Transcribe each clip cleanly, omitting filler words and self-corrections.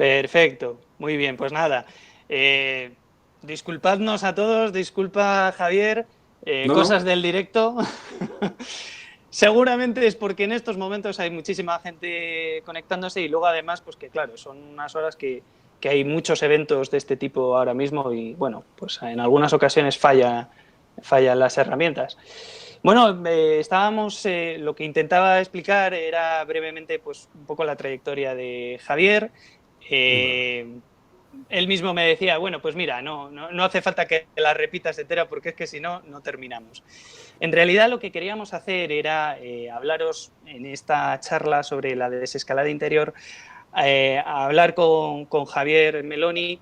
Perfecto, muy bien, pues nada. eh, Disculpadnos a todos, disculpa Javier, No, no. cosas del directo. Seguramente es porque en estos momentos hay muchísima gente conectándose y luego además, pues que claro, son unas horas que hay muchos eventos de este tipo ahora mismo y bueno, pues en algunas ocasiones fallan las herramientas. Bueno, lo que intentaba explicar era brevemente pues un poco la trayectoria de Javier. Vale. Eh, Él mismo me decía, bueno, pues mira, no hace falta que la repitas entera porque es que si no, no terminamos. En realidad lo que queríamos hacer era hablaros en esta charla sobre la desescalada interior, hablar con Javier Meloni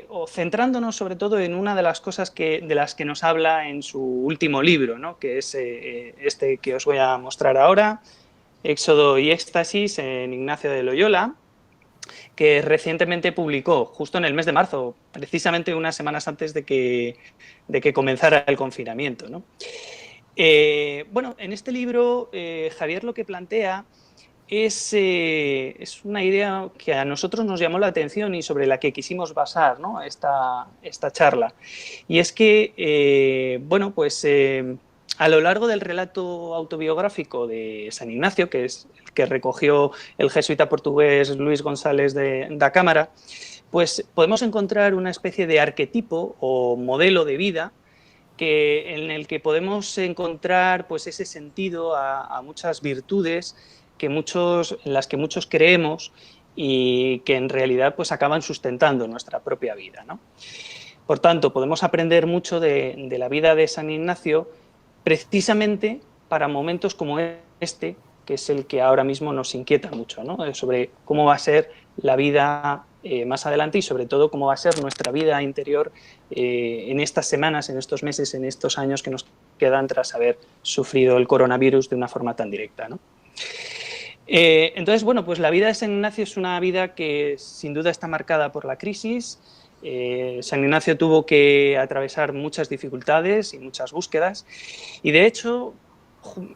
o centrándonos sobre todo en una de las cosas de las que nos habla en su último libro, ¿no? Que es este que os voy a mostrar ahora, Éxodo y Éxtasis en Ignacio de Loyola, que recientemente publicó, justo en el mes de marzo, precisamente unas semanas antes de que comenzara el confinamiento, ¿no? Bueno, en este libro Javier lo que plantea es una idea que a nosotros nos llamó la atención y sobre la que quisimos basar, ¿no? esta charla. Y es que, bueno, pues a lo largo del relato autobiográfico de San Ignacio, que es el que recogió el jesuita portugués Luis González da Cámara, pues podemos encontrar una especie de arquetipo o modelo de vida en el que podemos encontrar pues, ese sentido a muchas virtudes en las que muchos creemos y que en realidad pues, acaban sustentando nuestra propia vida, ¿no? Por tanto, podemos aprender mucho de la vida de San Ignacio precisamente para momentos como este, que es el que ahora mismo nos inquieta mucho, ¿no? Sobre cómo va a ser la vida más adelante y sobre todo cómo va a ser nuestra vida interior en estas semanas, en estos meses, en estos años que nos quedan tras haber sufrido el coronavirus de una forma tan directa, ¿no? Entonces, bueno, pues la vida de San Ignacio es una vida que sin duda está marcada por la crisis. San Ignacio tuvo que atravesar muchas dificultades y muchas búsquedas y de hecho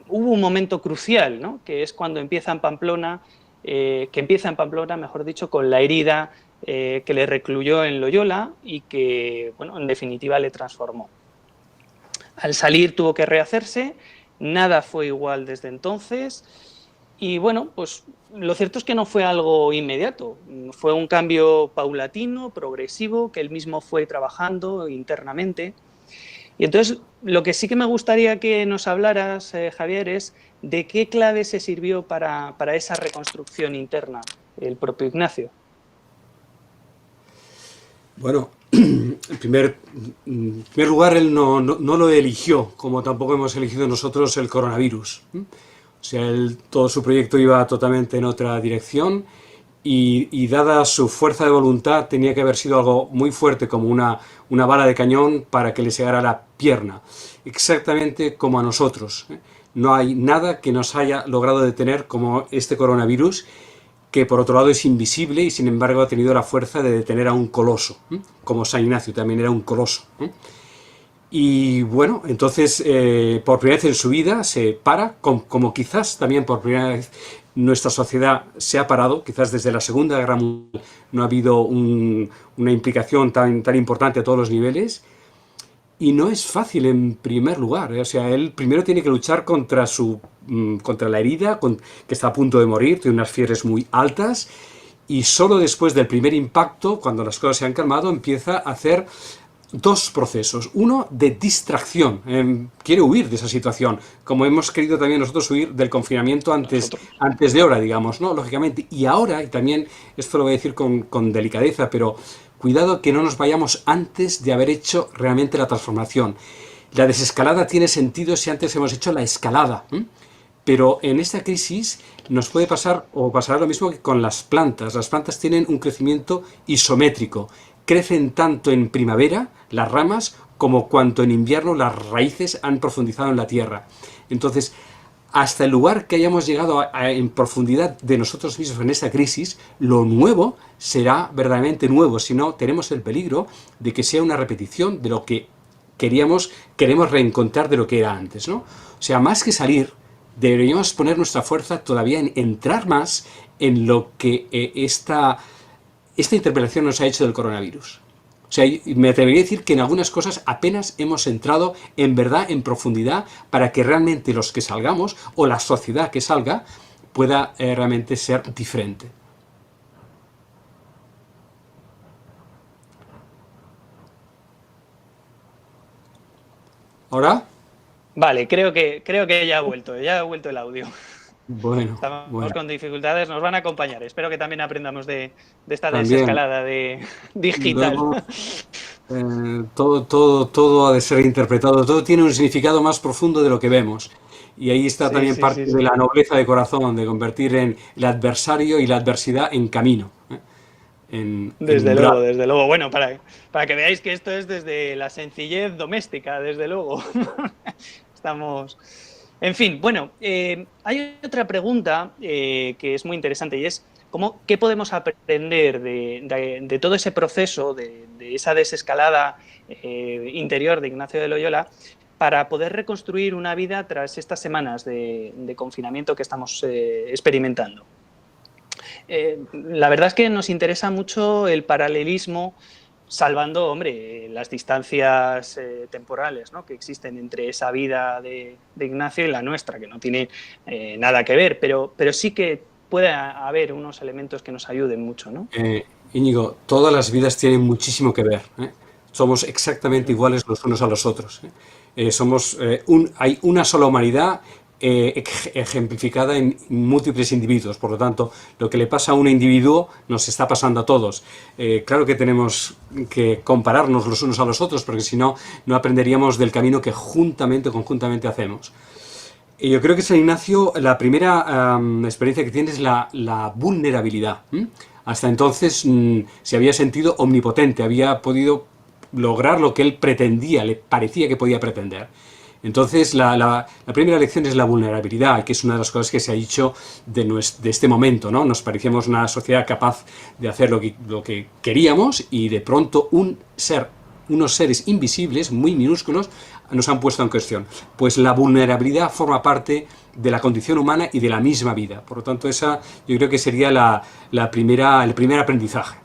hubo un momento crucial, ¿no? Que es cuando empieza en Pamplona, mejor dicho, con la herida que le recluyó en Loyola y que, bueno, en definitiva le transformó. Al salir tuvo que rehacerse, nada fue igual desde entonces. Y bueno, pues lo cierto es que no fue algo inmediato, fue un cambio paulatino, progresivo, que él mismo fue trabajando internamente. Y entonces lo que sí que me gustaría que nos hablaras, Javier, es de qué clave se sirvió para esa reconstrucción interna el propio Ignacio. Bueno, en primer lugar, él no lo eligió, como tampoco hemos elegido nosotros el coronavirus. O sea, todo su proyecto iba totalmente en otra dirección y dada su fuerza de voluntad tenía que haber sido algo muy fuerte como una bala de cañón para que le llegara a la pierna, exactamente como a nosotros. No hay nada que nos haya logrado detener como este coronavirus, que por otro lado es invisible y sin embargo ha tenido la fuerza de detener a un coloso, como San Ignacio también era un coloso. Y bueno, entonces por primera vez en su vida se para, como quizás también por primera vez nuestra sociedad se ha parado, quizás desde la Segunda Guerra Mundial no ha habido una implicación tan importante a todos los niveles. Y no es fácil en primer lugar, ¿eh? O sea, él primero tiene que luchar contra la herida, que está a punto de morir, tiene unas fiebres muy altas, y solo después del primer impacto, cuando las cosas se han calmado, empieza a hacer dos procesos. Uno de distracción, quiere huir de esa situación, como hemos querido también nosotros huir del confinamiento Nosotros. antes de hora, digamos, ¿no? Lógicamente. Y ahora, y también esto lo voy a decir con delicadeza, pero cuidado que no nos vayamos antes de haber hecho realmente la transformación. La desescalada tiene sentido si antes hemos hecho la escalada. Pero en esta crisis nos puede pasar o pasará lo mismo que con las plantas. Las plantas tienen un crecimiento isométrico. Crecen tanto en primavera las ramas como cuanto en invierno las raíces han profundizado en la tierra. Entonces, hasta el lugar que hayamos llegado en profundidad de nosotros mismos en esta crisis, lo nuevo será verdaderamente nuevo, si no tenemos el peligro de que sea una repetición de lo que queremos reencontrar de lo que era antes, ¿no? O sea, más que salir, deberíamos poner nuestra fuerza todavía en entrar más en lo que esta interpelación nos ha hecho del coronavirus. O sea, me atrevería a decir que en algunas cosas apenas hemos entrado en verdad, en profundidad, para que realmente los que salgamos, o la sociedad que salga, pueda realmente ser diferente. ¿Ahora? Vale, creo que ya ha vuelto el audio. Bueno, Estamos bueno. con dificultades, nos van a acompañar. Espero que también aprendamos de esta También, desescalada digital. luego, todo ha de ser interpretado, todo tiene un significado más profundo de lo que vemos. Y ahí está Sí, también sí, sí, parte de sí. la nobleza de corazón, de convertir en el adversario y la adversidad en camino, en Desde umbral. luego, desde luego. Bueno, para que veáis que esto es desde la sencillez doméstica, desde luego. Estamos. En fin, bueno, hay otra pregunta que es muy interesante y es ¿qué podemos aprender de todo ese proceso, de esa desescalada interior de Ignacio de Loyola para poder reconstruir una vida tras estas semanas de confinamiento que estamos experimentando? La verdad es que nos interesa mucho el paralelismo, salvando, hombre, las distancias temporales, ¿no?, que existen entre esa vida de Ignacio y la nuestra, que no tiene nada que ver, pero sí que puede haber unos elementos que nos ayuden mucho, ¿no? Íñigo, todas las vidas tienen muchísimo que ver, ¿eh? Somos exactamente Ujú. iguales los unos a los otros, ¿eh? Hay una sola humanidad ejemplificada en múltiples individuos. Por lo tanto, lo que le pasa a un individuo nos está pasando a todos. Claro que tenemos que compararnos los unos a los otros, porque si no, no aprenderíamos del camino que conjuntamente hacemos. Y yo creo que San Ignacio, la primera experiencia que tiene es la vulnerabilidad. Hasta entonces se había sentido omnipotente, había podido lograr lo que él pretendía, le parecía que podía pretender. Entonces, la primera lección es la vulnerabilidad, que es una de las cosas que se ha dicho de este momento, ¿no? Nos parecíamos una sociedad capaz de hacer lo que queríamos y de pronto unos seres invisibles, muy minúsculos, nos han puesto en cuestión. Pues la vulnerabilidad forma parte de la condición humana y de la misma vida. Por lo tanto, esa yo creo que sería el primer aprendizaje.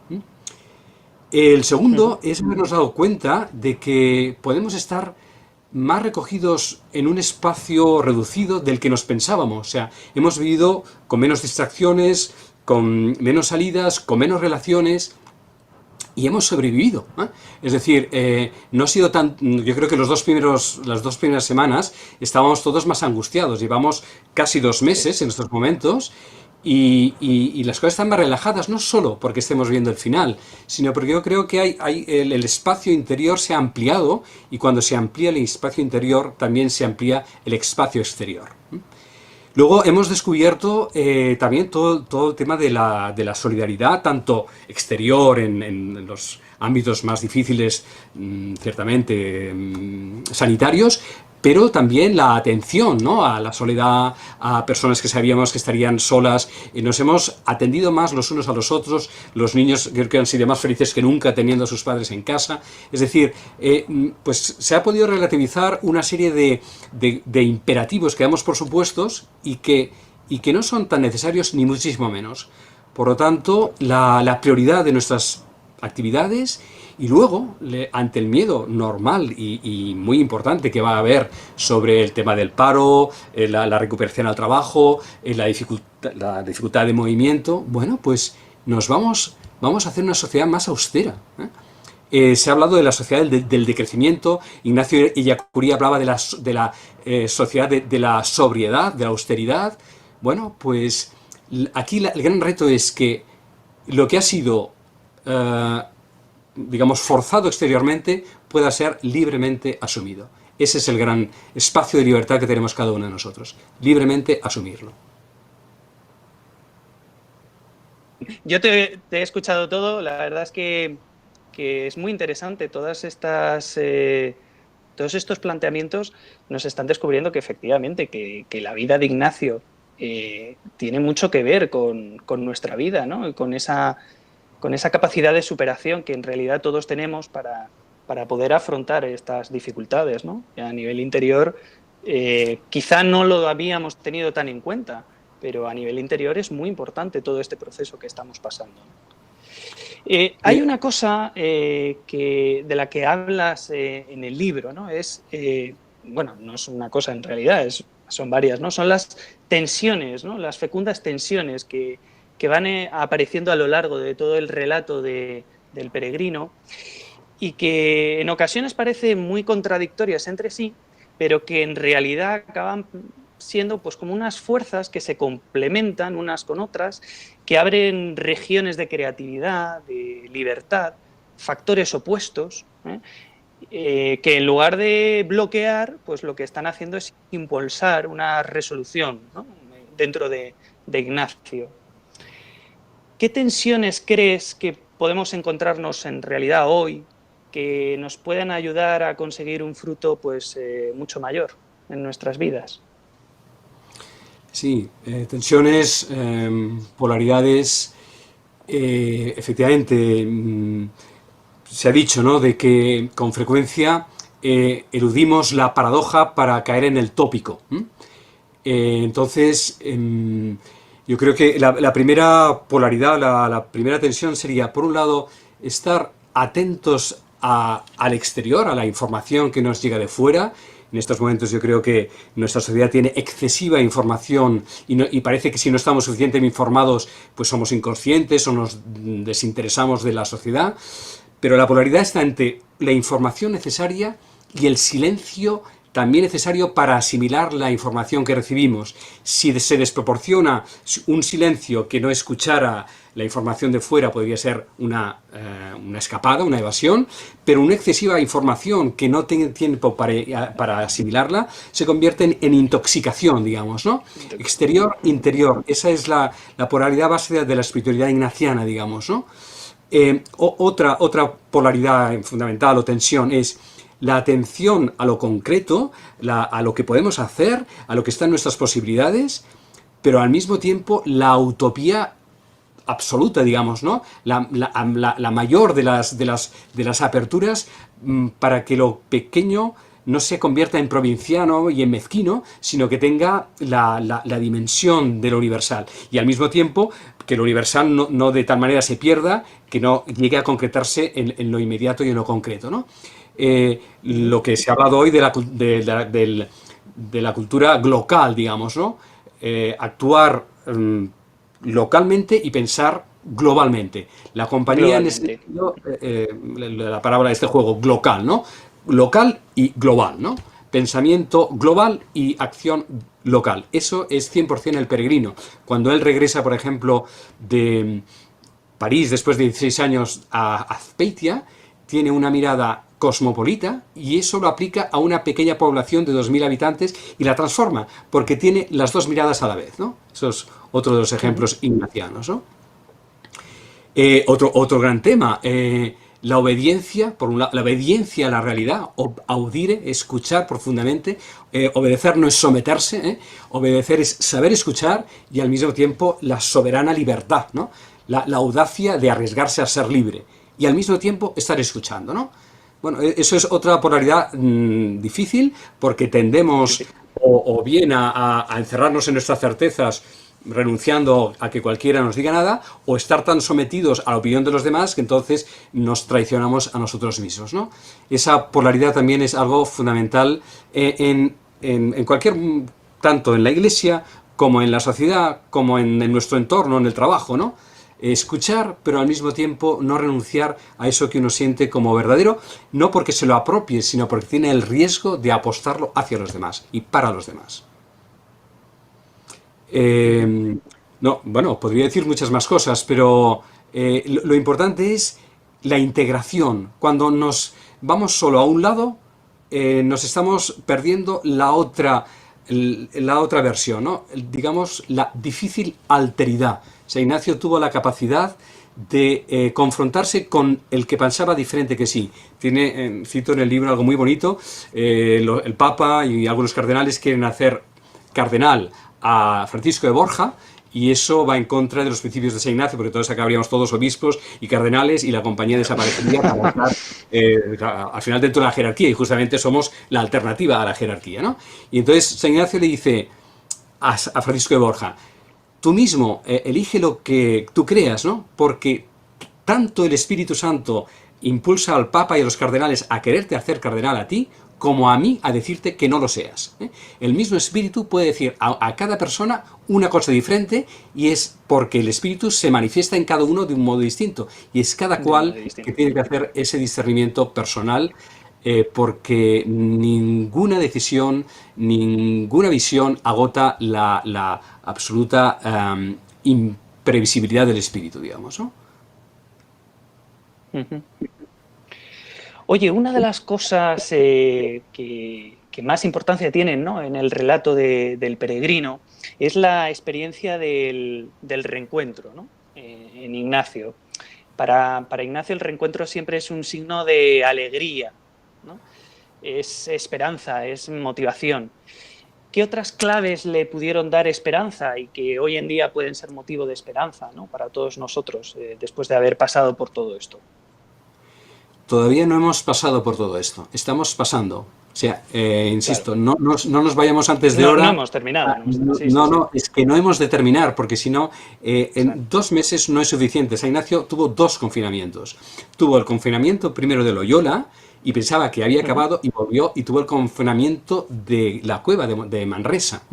El segundo es habernos dado cuenta de que podemos estar más recogidos en un espacio reducido del que nos pensábamos. O sea, hemos vivido con menos distracciones, con menos salidas, con menos relaciones y hemos sobrevivido, ¿eh? Es decir, no ha sido tan. Yo creo que las dos primeras semanas estábamos todos más angustiados. Llevamos casi 2 meses en estos momentos y las cosas están más relajadas, no solo porque estemos viendo el final, sino porque yo creo que el espacio interior se ha ampliado y cuando se amplía el espacio interior también se amplía el espacio exterior. Luego hemos descubierto también todo el tema de la solidaridad, tanto exterior en los ámbitos más difíciles, ciertamente sanitarios, pero también la atención, ¿no?, a la soledad, a personas que sabíamos que estarían solas. Y nos hemos atendido más los unos a los otros. Los niños creo que han sido más felices que nunca teniendo a sus padres en casa. Es decir, pues se ha podido relativizar una serie de imperativos que damos por supuestos y que no son tan necesarios ni muchísimo menos. Por lo tanto, la prioridad de nuestras actividades y luego, ante el miedo normal y muy importante que va a haber sobre el tema del paro, la recuperación al trabajo, la dificultad de movimiento, bueno, pues vamos a hacer una sociedad más austera, ¿eh? Se ha hablado de la sociedad del decrecimiento. Ignacio Ellacuría hablaba de la sociedad de la sobriedad, de la austeridad. Bueno, pues aquí el gran reto es que lo que ha sido, digamos, forzado exteriormente pueda ser libremente asumido. Ese es el gran espacio de libertad que tenemos cada uno de nosotros, libremente asumirlo. Yo te he escuchado todo, la verdad es que es muy interesante todos estos planteamientos nos están descubriendo que efectivamente que la vida de Ignacio tiene mucho que ver con nuestra vida, ¿no? Y con esa capacidad de superación que en realidad todos tenemos para poder afrontar estas dificultades, ¿no? A nivel interior, Quizá no lo habíamos tenido tan en cuenta, pero a nivel interior es muy importante todo este proceso que estamos pasando. Hay una cosa de la que hablas en el libro, ¿no? Bueno, no es una cosa en realidad, son varias, ¿no? Son las tensiones, ¿no? Las fecundas tensiones que van apareciendo a lo largo de todo el relato del peregrino y que en ocasiones parecen muy contradictorias entre sí, pero que en realidad acaban siendo pues como unas fuerzas que se complementan unas con otras, que abren regiones de creatividad, de libertad, factores opuestos, que en lugar de bloquear, pues lo que están haciendo es impulsar una resolución, ¿no? Dentro de Ignacio. ¿Qué tensiones crees que podemos encontrarnos en realidad hoy que nos puedan ayudar a conseguir un fruto pues mucho mayor en nuestras vidas? Sí, tensiones, polaridades, efectivamente, se ha dicho, ¿no?, de que con frecuencia eludimos la paradoja para caer en el tópico. Entonces, yo creo que la primera polaridad, la primera tensión sería, por un lado, estar atentos al exterior, a la información que nos llega de fuera. En estos momentos yo creo que nuestra sociedad tiene excesiva información y parece que si no estamos suficientemente informados, pues somos inconscientes o nos desinteresamos de la sociedad. Pero la polaridad está entre la información necesaria y el silencio también necesario para asimilar la información que recibimos. Si se desproporciona un silencio que no escuchara la información de fuera, podría ser una escapada, una evasión, pero una excesiva información que no tiene tiempo para asimilarla, se convierte en intoxicación, digamos, ¿no? Exterior, interior. Esa es la polaridad base de la espiritualidad ignaciana, digamos, ¿no? Otra polaridad fundamental o tensión es la atención a lo concreto, a lo que podemos hacer, a lo que está en nuestras posibilidades, pero al mismo tiempo la utopía absoluta, digamos, ¿no? La mayor de las aperturas para que lo pequeño no se convierta en provinciano y en mezquino, sino que tenga la dimensión de lo universal. Y al mismo tiempo que lo universal no de tal manera se pierda que no llegue a concretarse en lo inmediato y en lo concreto, ¿no? Lo que se ha hablado hoy de la cultura glocal, digamos, ¿no? Actuar localmente y pensar globalmente. La compañía en ese sentido, la palabra de este juego, glocal, ¿no? Local y global, ¿no? Pensamiento global y acción local. Eso es 100% el peregrino. Cuando él regresa, por ejemplo, de París después de 16 años a Azpeitia, tiene una mirada cosmopolita y eso lo aplica a una pequeña población de 2.000 habitantes y la transforma, porque tiene las dos miradas a la vez, ¿no? Eso es otro de los ejemplos ignacianos, ¿no? Otro gran tema, la obediencia, por un lado, la obediencia a la realidad, audire, escuchar profundamente, obedecer no es someterse, obedecer es saber escuchar y al mismo tiempo la soberana libertad, ¿no? La audacia de arriesgarse a ser libre y al mismo tiempo estar escuchando, ¿no? Bueno, eso es otra polaridad difícil porque tendemos o bien a encerrarnos en nuestras certezas renunciando a que cualquiera nos diga nada, o estar tan sometidos a la opinión de los demás que entonces nos traicionamos a nosotros mismos, ¿no? Esa polaridad también es algo fundamental en cualquier, tanto en la iglesia como en la sociedad, como en nuestro entorno, en el trabajo, ¿no? Escuchar, pero al mismo tiempo no renunciar a eso que uno siente como verdadero, no porque se lo apropie, sino porque tiene el riesgo de apostarlo hacia los demás y para los demás. No, bueno, podría decir muchas más cosas, pero lo importante es la integración. Cuando nos vamos solo a un lado, nos estamos perdiendo la otra versión, ¿no? Digamos, la difícil alteridad. O sea, Ignacio tuvo la capacidad de confrontarse con el que pensaba diferente que sí. Cito en el libro algo muy bonito, el Papa y algunos cardenales quieren hacer cardenal a Francisco de Borja y eso va en contra de los principios de San Ignacio, porque entonces acabaríamos todos obispos y cardenales y la compañía desaparecería para estar al final dentro de la jerarquía, y justamente somos la alternativa a la jerarquía, ¿no? Y entonces San Ignacio le dice a Francisco de Borja, tú mismo elige lo que tú creas, ¿no? Porque tanto el Espíritu Santo impulsa al Papa y a los cardenales a quererte hacer cardenal a ti, como a mí a decirte que no lo seas. El mismo Espíritu puede decir a cada persona una cosa diferente, y es porque el Espíritu se manifiesta en cada uno de un modo distinto, y es cada cual que tiene que hacer ese discernimiento personal, porque ninguna decisión, ninguna visión agota la absoluta imprevisibilidad del Espíritu, digamos, ¿no? Uh-huh. Oye, una de las cosas que más importancia tienen, ¿no?, en el relato del peregrino es la experiencia del reencuentro, ¿no?, en Ignacio. Para Ignacio el reencuentro siempre es un signo de alegría, ¿no? Es esperanza, es motivación. ¿Qué otras claves le pudieron dar esperanza y que hoy en día pueden ser motivo de esperanza, ¿no?, para todos nosotros después de haber pasado por todo esto? Todavía no hemos pasado por todo esto, estamos pasando. O sea, insisto, claro, no nos vayamos antes de hora. No hemos terminado. No, es que no hemos de terminar, porque si no, en 2 meses no es suficiente. San Ignacio tuvo 2 confinamientos. Tuvo el confinamiento primero de Loyola, y pensaba que había acabado, y volvió y tuvo el confinamiento de la cueva de Manresa.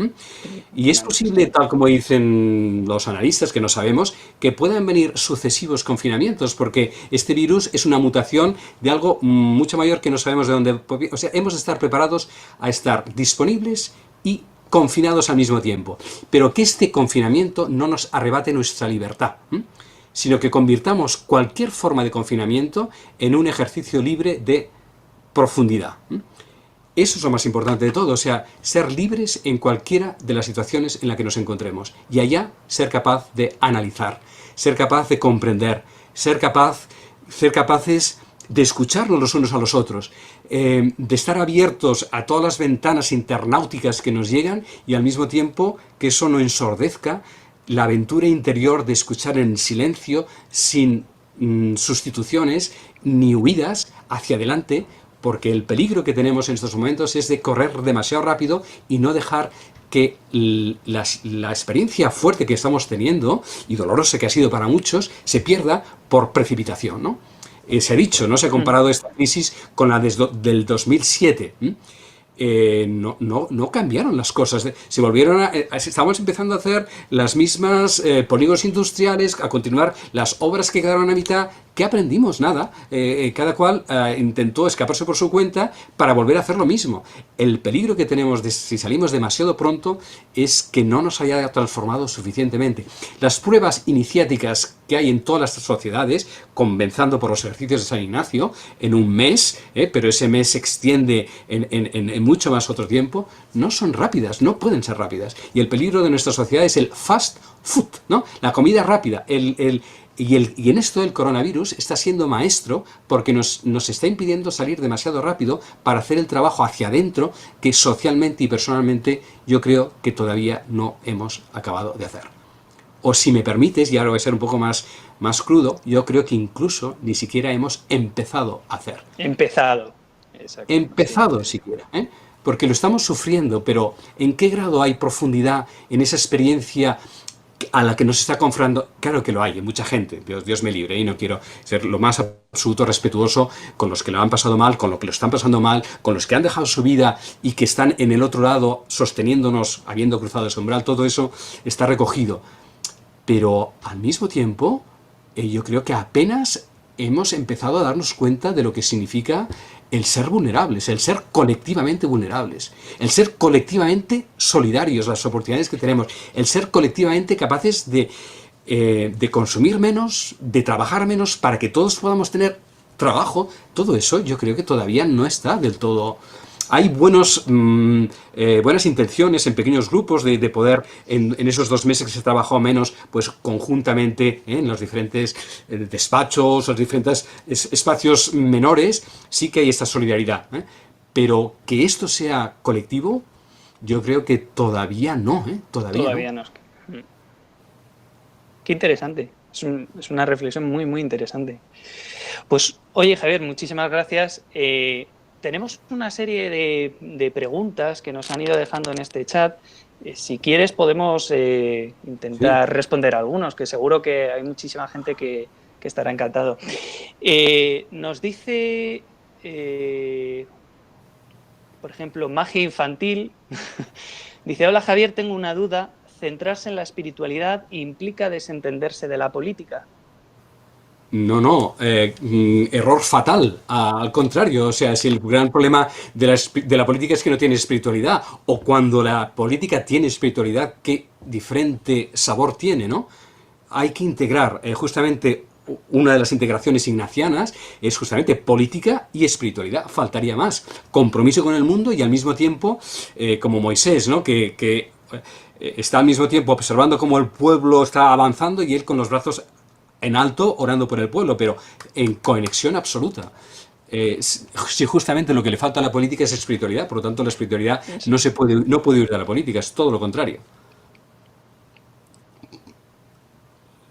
Y es posible, tal como dicen los analistas, que no sabemos, que puedan venir sucesivos confinamientos, porque este virus es una mutación de algo mucho mayor que no sabemos de dónde. O sea, hemos de estar preparados a estar disponibles y confinados al mismo tiempo. Pero que este confinamiento no nos arrebate nuestra libertad, sino que convirtamos cualquier forma de confinamiento en un ejercicio libre de profundidad. Eso es lo más importante de todo, o sea, ser libres en cualquiera de las situaciones en las que nos encontremos, y allá ser capaz de analizar, ser capaz de comprender, ser capaces de escucharnos los unos a los otros, de estar abiertos a todas las ventanas internauticas que nos llegan, y al mismo tiempo que eso no ensordezca la aventura interior de escuchar en silencio, sin sustituciones ni huidas hacia adelante, porque el peligro que tenemos en estos momentos es de correr demasiado rápido y no dejar que la experiencia fuerte que estamos teniendo, y dolorosa que ha sido para muchos, se pierda por precipitación, ¿no? Se ha dicho, ¿no? Se ha comparado esta crisis con la del 2007. No cambiaron las cosas, se volvieron estamos empezando a hacer las mismas polígonos industriales, a continuar las obras que quedaron a mitad. ¿Qué aprendimos? Nada. Cada cual intentó escaparse por su cuenta para volver a hacer lo mismo. El peligro que tenemos si salimos demasiado pronto es que no nos haya transformado suficientemente. Las pruebas iniciáticas que hay en todas las sociedades, comenzando por los ejercicios de San Ignacio, en un mes, pero ese mes se extiende en mucho más otro tiempo, no son rápidas, no pueden ser rápidas. Y el peligro de nuestra sociedad es el fast food, ¿no? La comida rápida. Y en esto el coronavirus está siendo maestro, porque nos está impidiendo salir demasiado rápido para hacer el trabajo hacia adentro que socialmente y personalmente yo creo que todavía no hemos acabado de hacer. O si me permites, y ahora voy a ser un poco más crudo, yo creo que incluso ni siquiera hemos empezado a hacer. Empezado. Exacto. Empezado siquiera, ¿eh? Porque lo estamos sufriendo, pero ¿en qué grado hay profundidad en esa experiencia a la que nos está confrontando? Claro que lo hay, mucha gente, Dios me libre, y no quiero ser lo más absoluto respetuoso con los que lo han pasado mal, con los que lo están pasando mal, con los que han dejado su vida y que están en el otro lado sosteniéndonos, habiendo cruzado ese umbral. Todo eso está recogido. Pero al mismo tiempo, yo creo que apenas hemos empezado a darnos cuenta de lo que significa el ser vulnerables, el ser colectivamente vulnerables, el ser colectivamente solidarios, las oportunidades que tenemos, el ser colectivamente capaces de consumir menos, de trabajar menos, para que todos podamos tener trabajo. Todo eso yo creo que todavía no está del todo. Hay buenas intenciones en pequeños grupos de poder, en esos 2 meses que se trabajó menos, pues conjuntamente en los diferentes despachos, los diferentes espacios menores, sí que hay esta solidaridad. Pero que esto sea colectivo, yo creo que todavía no. Todavía no. Qué interesante. Es una reflexión muy, muy interesante. Pues, oye, Javier, muchísimas gracias. Tenemos una serie de preguntas que nos han ido dejando en este chat. Si quieres, podemos Sí. intentar responder a algunos, que seguro que hay muchísima gente que estará encantado. Nos dice, por ejemplo, Magia Infantil. Dice, hola Javier, tengo una duda. ¿Centrarse en la espiritualidad implica desentenderse de la política? No, no, error fatal, al contrario, o sea, si el gran problema de la política es que no tiene espiritualidad, o cuando la política tiene espiritualidad, qué diferente sabor tiene, ¿no? Hay que integrar, justamente, una de las integraciones ignacianas es justamente política y espiritualidad, faltaría más, compromiso con el mundo y al mismo tiempo, como Moisés, ¿no? Que está al mismo tiempo observando cómo el pueblo está avanzando y él con los brazos en alto orando por el pueblo, pero en conexión absoluta. Si justamente lo que le falta a la política es espiritualidad, por lo tanto la espiritualidad no puede huir de la política, es todo lo contrario.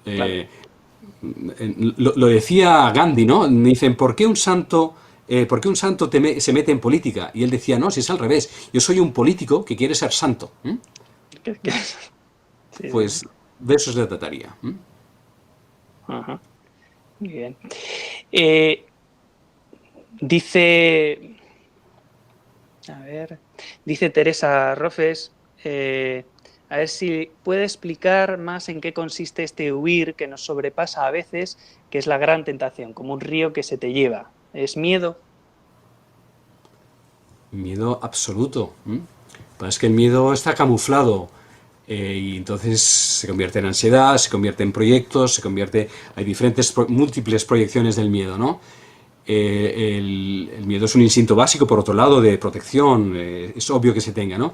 Claro. Eh, lo decía Gandhi, ¿no? Me dicen, ¿por qué un santo se mete en política? Y él decía, no, si es al revés, yo soy un político que quiere ser santo. Sí, sí, sí. Pues de eso se trataría. Ajá. Muy bien. Eh, dice, a ver, dice Teresa Rofes, a ver si puede explicar más en qué consiste este huir que nos sobrepasa a veces, que es la gran tentación, como un río que se te lleva. ¿Es miedo? Miedo absoluto. Pero es que el miedo está camuflado. Y entonces se convierte en ansiedad, se convierte en proyectos, hay diferentes, múltiples proyecciones del miedo, ¿no? El miedo es un instinto básico, por otro lado, de protección, es obvio que se tenga, ¿no?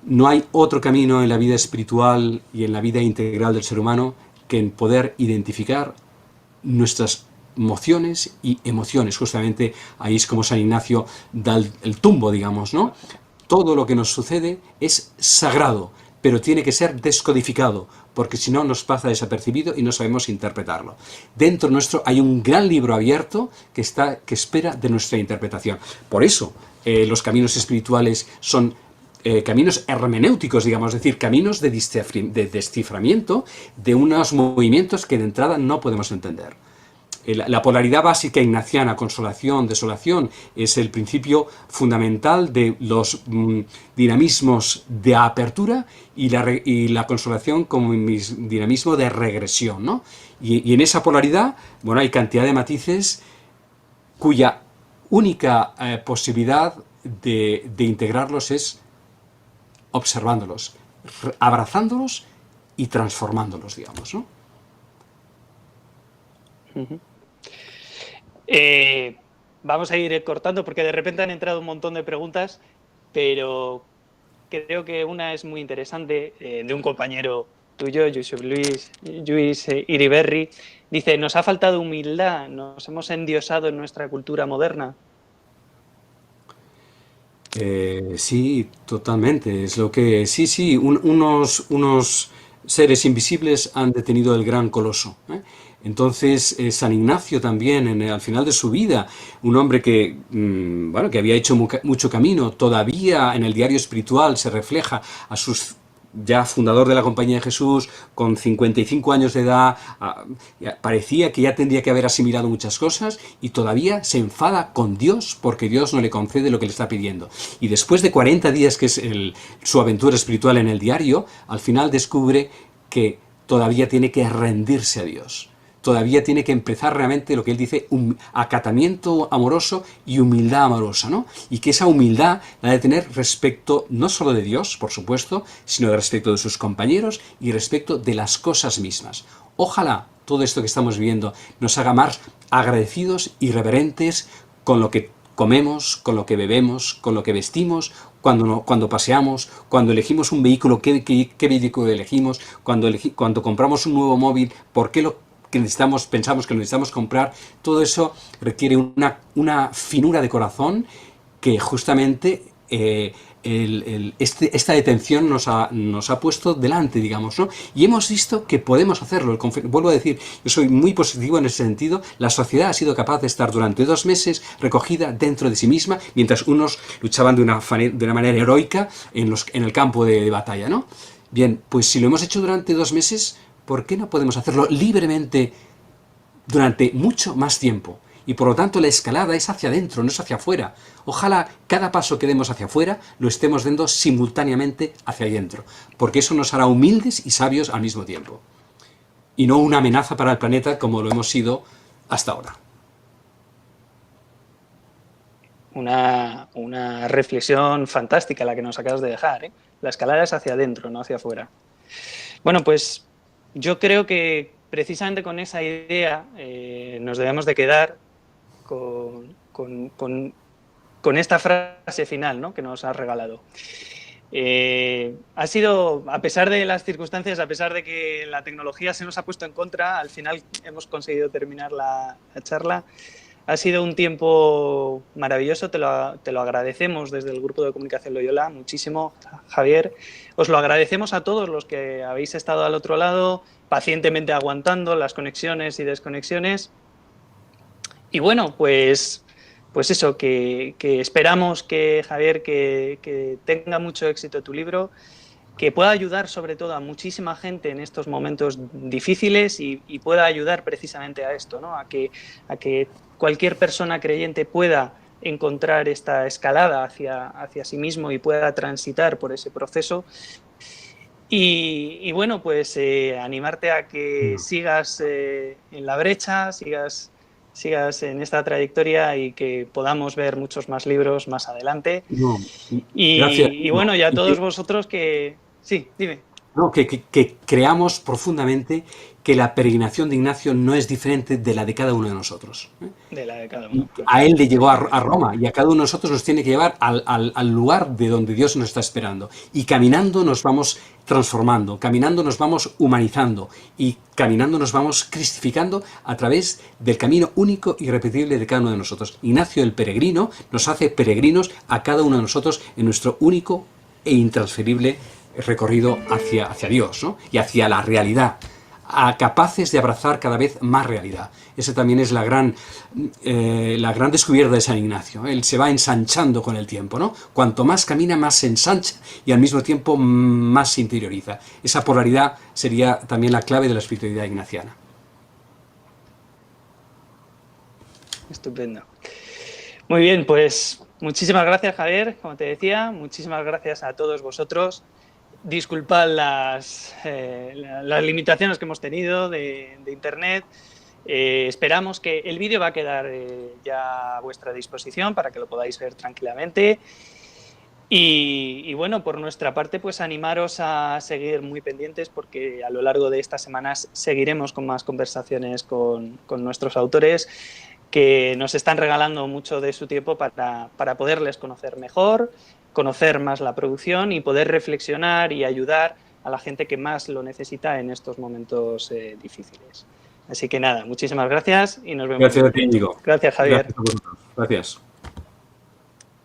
No hay otro camino en la vida espiritual y en la vida integral del ser humano que en poder identificar nuestras emociones y emociones. Justamente ahí es como San Ignacio da el tumbo, digamos, ¿no? Todo lo que nos sucede es sagrado, pero tiene que ser descodificado, porque si no nos pasa desapercibido y no sabemos interpretarlo. Dentro nuestro hay un gran libro abierto que espera de nuestra interpretación. Por eso los caminos espirituales son caminos hermenéuticos, digamos, es decir, caminos de desciframiento de unos movimientos que de entrada no podemos entender. La polaridad básica ignaciana, consolación, desolación, es el principio fundamental de los dinamismos de apertura y la consolación como dinamismo de regresión, ¿no? Y en esa polaridad, bueno, hay cantidad de matices cuya única posibilidad de integrarlos es observándolos, abrazándolos y transformándolos, digamos, ¿no? Uh-huh. Vamos a ir cortando porque de repente han entrado un montón de preguntas, pero creo que una es muy interesante, de un compañero tuyo, Josep Luis Iriberri. Dice, nos ha faltado humildad, nos hemos endiosado en nuestra cultura moderna. Sí, totalmente. Es lo que. Sí, sí, unos seres invisibles han detenido el gran coloso. Entonces, San Ignacio también, al final de su vida, un hombre que, bueno, que había hecho mucho camino, todavía en el diario espiritual se refleja a sus ya fundador de la Compañía de Jesús, con 55 años de edad, parecía que ya tendría que haber asimilado muchas cosas y todavía se enfada con Dios porque Dios no le concede lo que le está pidiendo. Y después de 40 días, que es su aventura espiritual en el diario, al final descubre que todavía tiene que rendirse a Dios. Todavía tiene que empezar realmente lo que él dice, acatamiento amoroso y humildad amorosa, ¿no? Y que esa humildad la ha de tener respecto no solo de Dios, por supuesto, sino de respecto de sus compañeros y respecto de las cosas mismas. Ojalá todo esto que estamos viviendo nos haga más agradecidos y reverentes con lo que comemos, con lo que bebemos, con lo que vestimos, cuando paseamos, cuando elegimos un vehículo, qué vehículo elegimos, cuando compramos un nuevo móvil, por qué pensamos que necesitamos comprar. Todo eso requiere una finura de corazón que justamente esta detención nos ha puesto delante, digamos, ¿no? Y hemos visto que podemos hacerlo. Vuelvo a decir, yo soy muy positivo en ese sentido. La sociedad ha sido capaz de estar durante 2 meses recogida dentro de sí misma, mientras unos luchaban de una manera heroica en el campo de batalla, ¿no? Bien, pues si lo hemos hecho durante 2 meses, ¿por qué no podemos hacerlo libremente durante mucho más tiempo? Y por lo tanto la escalada es hacia adentro, no es hacia afuera. Ojalá cada paso que demos hacia afuera lo estemos dando simultáneamente hacia adentro, porque eso nos hará humildes y sabios al mismo tiempo. Y no una amenaza para el planeta como lo hemos sido hasta ahora. Una reflexión fantástica la que nos acabas de dejar, ¿eh? La escalada es hacia adentro, no hacia afuera. Bueno, pues yo creo que precisamente con esa idea nos debemos de quedar con esta frase final, ¿no?, que nos has regalado. Ha sido, a pesar de las circunstancias, a pesar de que la tecnología se nos ha puesto en contra, al final hemos conseguido terminar la charla. Ha sido un tiempo maravilloso, te lo agradecemos desde el Grupo de Comunicación Loyola muchísimo, Javier. Os lo agradecemos a todos los que habéis estado al otro lado, pacientemente aguantando las conexiones y desconexiones. Y bueno, pues eso, que esperamos que, Javier, que tenga mucho éxito tu libro, que pueda ayudar sobre todo a muchísima gente en estos momentos difíciles y pueda ayudar precisamente a esto, ¿no?, a que cualquier persona creyente pueda encontrar esta escalada hacia sí mismo y pueda transitar por ese proceso. Y bueno, pues animarte a que sigas en la brecha, sigas en esta trayectoria y que podamos ver muchos más libros más adelante. No, gracias. Y bueno, y a todos vosotros que... Sí, dime. No, que creamos profundamente que la peregrinación de Ignacio no es diferente de la de cada uno de nosotros. De la de cada uno. A él le llegó a Roma y a cada uno de nosotros nos tiene que llevar al lugar de donde Dios nos está esperando. Y caminando nos vamos transformando, caminando nos vamos humanizando y caminando nos vamos cristificando a través del camino único y irrepetible de cada uno de nosotros. Ignacio el peregrino nos hace peregrinos a cada uno de nosotros en nuestro único e intransferible recorrido hacia Dios, ¿no?, y hacia la realidad, capaces de abrazar cada vez más realidad. Esa también es la gran descubierta de San Ignacio. Él se va ensanchando con el tiempo, ¿no? Cuanto más camina, más se ensancha y al mismo tiempo más se interioriza. Esa polaridad sería también la clave de la espiritualidad ignaciana. Estupendo. Muy bien, pues muchísimas gracias, Javier, como te decía, muchísimas gracias a todos vosotros. Disculpad las limitaciones que hemos tenido de internet. Esperamos que el vídeo va a quedar ya a vuestra disposición para que lo podáis ver tranquilamente. Y bueno, por nuestra parte, pues animaros a seguir muy pendientes porque a lo largo de estas semanas seguiremos con más conversaciones con nuestros autores que nos están regalando mucho de su tiempo para poderles conocer mejor, conocer más la producción y poder reflexionar y ayudar a la gente que más lo necesita en estos momentos difíciles. Así que nada, muchísimas gracias y nos vemos. Gracias a ti, Íñigo. Gracias, Javier. Gracias a vosotros. Gracias.